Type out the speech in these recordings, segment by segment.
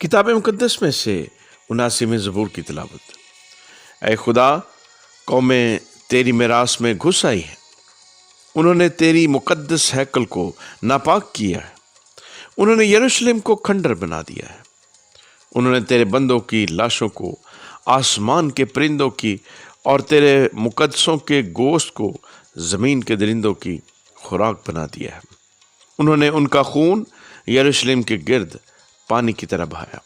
کتاب مقدس میں سے 79ویں زبور کی تلاوت۔ اے خدا، قومیں تیری میراث میں گھس آئی ہیں، انہوں نے تیری مقدس ہیکل کو ناپاک کیا ہے، انہوں نے یروشلم کو کھنڈر بنا دیا ہے، انہوں نے تیرے بندوں کی لاشوں کو آسمان کے پرندوں کی اور تیرے مقدسوں کے گوشت کو زمین کے درندوں کی خوراک بنا دیا ہے، انہوں نے ان کا خون یروشلم کے گرد پانی کی طرح بہایا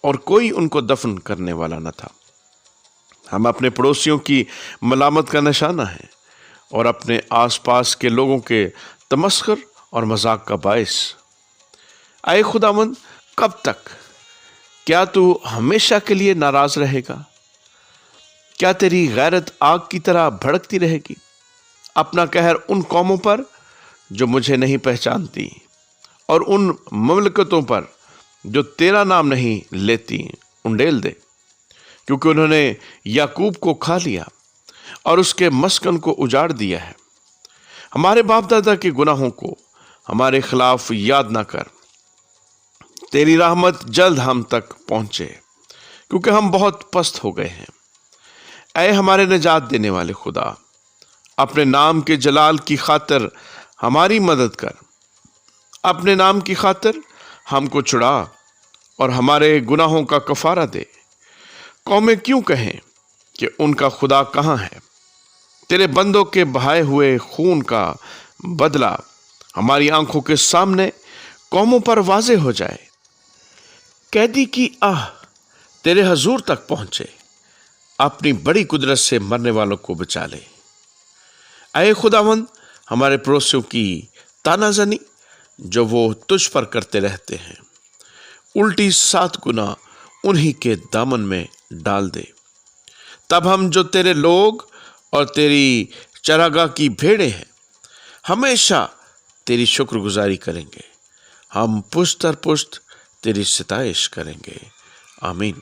اور کوئی ان کو دفن کرنے والا نہ تھا۔ ہم اپنے پڑوسیوں کی ملامت کا نشانہ ہیں اور اپنے آس پاس کے لوگوں کے تمسخر اور مذاق کا باعث۔ اے خداوند، کب تک؟ کیا تو ہمیشہ کے لیے ناراض رہے گا؟ کیا تیری غیرت آگ کی طرح بھڑکتی رہے گی؟ اپنا قہر ان قوموں پر جو مجھے نہیں پہچانتی اور ان مملکتوں پر جو تیرا نام نہیں لیتی انڈیل دے، کیونکہ انہوں نے یعقوب کو کھا لیا اور اس کے مسکن کو اجاڑ دیا ہے۔ ہمارے باپ دادا کے گناہوں کو ہمارے خلاف یاد نہ کر، تیری رحمت جلد ہم تک پہنچے، کیونکہ ہم بہت پست ہو گئے ہیں۔ اے ہمارے نجات دینے والے خدا، اپنے نام کے جلال کی خاطر ہماری مدد کر، اپنے نام کی خاطر ہم کو چھڑا اور ہمارے گناہوں کا کفارہ دے۔ قومیں کیوں کہیں کہ ان کا خدا کہاں ہے؟ تیرے بندوں کے بہائے ہوئے خون کا بدلہ ہماری آنکھوں کے سامنے قوموں پر واضح ہو جائے۔ قیدی کی آہ تیرے حضور تک پہنچے، اپنی بڑی قدرت سے مرنے والوں کو بچا لے۔ اے خداوند، ہمارے پڑوسیوں کی طعنہ زنی جو وہ تجھ پر کرتے رہتے ہیں، الٹی 7 گنا انہی کے دامن میں ڈال دے۔ تب ہم جو تیرے لوگ اور تیری چراگاہ کی بھیڑیں ہیں، ہمیشہ تیری شکر گزاری کریں گے، ہم پشت در پشت تیری ستائش کریں گے۔ آمین۔